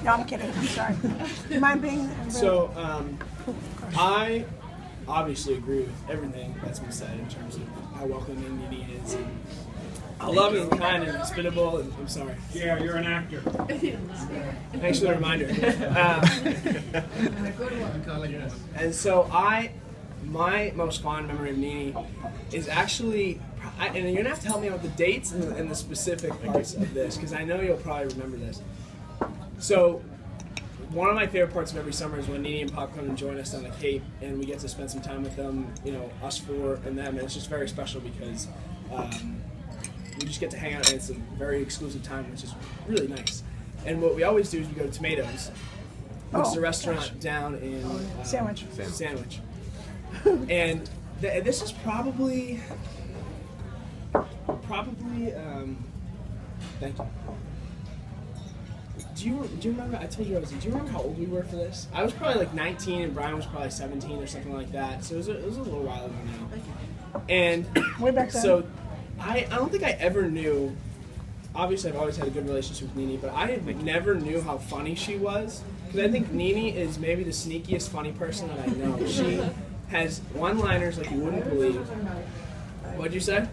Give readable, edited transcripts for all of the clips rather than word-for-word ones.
No, I'm kidding. I'm sorry. Am I being rude? So, I obviously agree with everything that's been said in terms of how welcoming Nini is, and how loving and kind and hospitable. And I'm sorry. Yeah, you're an actor. Thanks for the reminder. And so my most fond memory of Nini is actually, and you're gonna have to help me out with the dates and the specific parts of this, because I know you'll probably remember this. So, one of my favorite parts of every summer is when Nini and Pop come and join us on the Cape, and we get to spend some time with them, you know, us four and them, and it's just very special because we just get to hang out, and it's a very exclusive time, which is really nice. And what we always do is we go to Tomatoes, which is a restaurant down in Sandwich. Sandwich. And this is probably, thank you. Do you remember? I told you I was. Do you remember how old we were for this? I was probably like 19, and Brian was probably 17 or something like that. So it was a little while ago now. And Way back then. so I don't think I ever knew. Obviously, I've always had a good relationship with Nini, but I never knew how funny she was. Because I think Nini is maybe the sneakiest funny person that I know. She has one-liners like you wouldn't believe. What'd you say?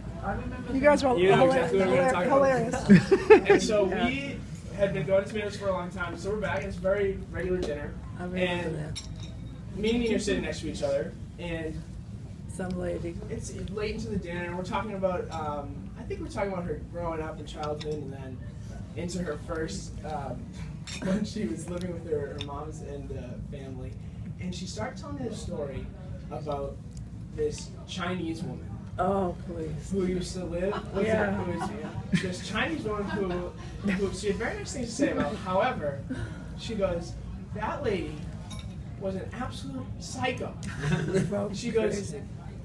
You guys are You know exactly what we're going to talk hilarious. about. And so we had been going to Tomatoes for a long time, so we're back, and it's a very regular dinner. And me and Nini are sitting next to each other, and some lady. it's late into the dinner, and we're talking about, I think we're talking about her growing up in childhood, and then into her first, when she was living with her moms and family. And she started telling me the story about this Chinese woman. Oh, please. Who used to live with Yeah. her, who was this Chinese woman who she had very nice things to say about. However, she goes, that lady was an absolute psycho. She goes,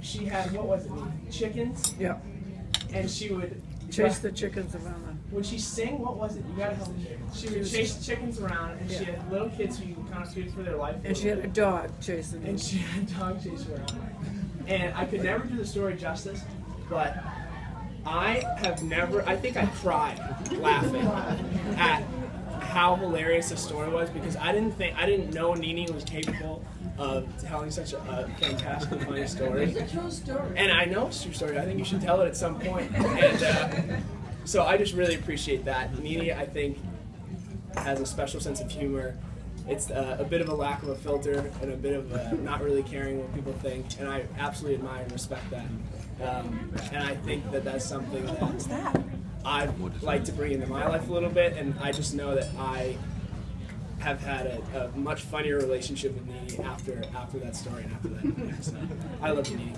she had, what was it, chickens? Yeah. And she would Chase the chickens around them. Would she sing? What was it? You gotta help me. She would chase chickens around, and she had little kids who kind of feared for their life. And she had a dog chasing them. And she had a dog chase her around. And I could never do the story justice, but I think I cried laughing at how hilarious the story was, because I didn't know Nini was capable of telling such a fantastically funny story. It's a true story. And I know it's a true story. I think you should tell it at some point. And so I just really appreciate that. Nini, I think, has a special sense of humor. It's a bit of a lack of a filter and a bit of not really caring what people think, and I absolutely admire and respect that. And I think that that's something that I'd like to bring into my life a little bit, and I just know that I have had a much funnier relationship with Nini after that story and after that. So I love you, Nini.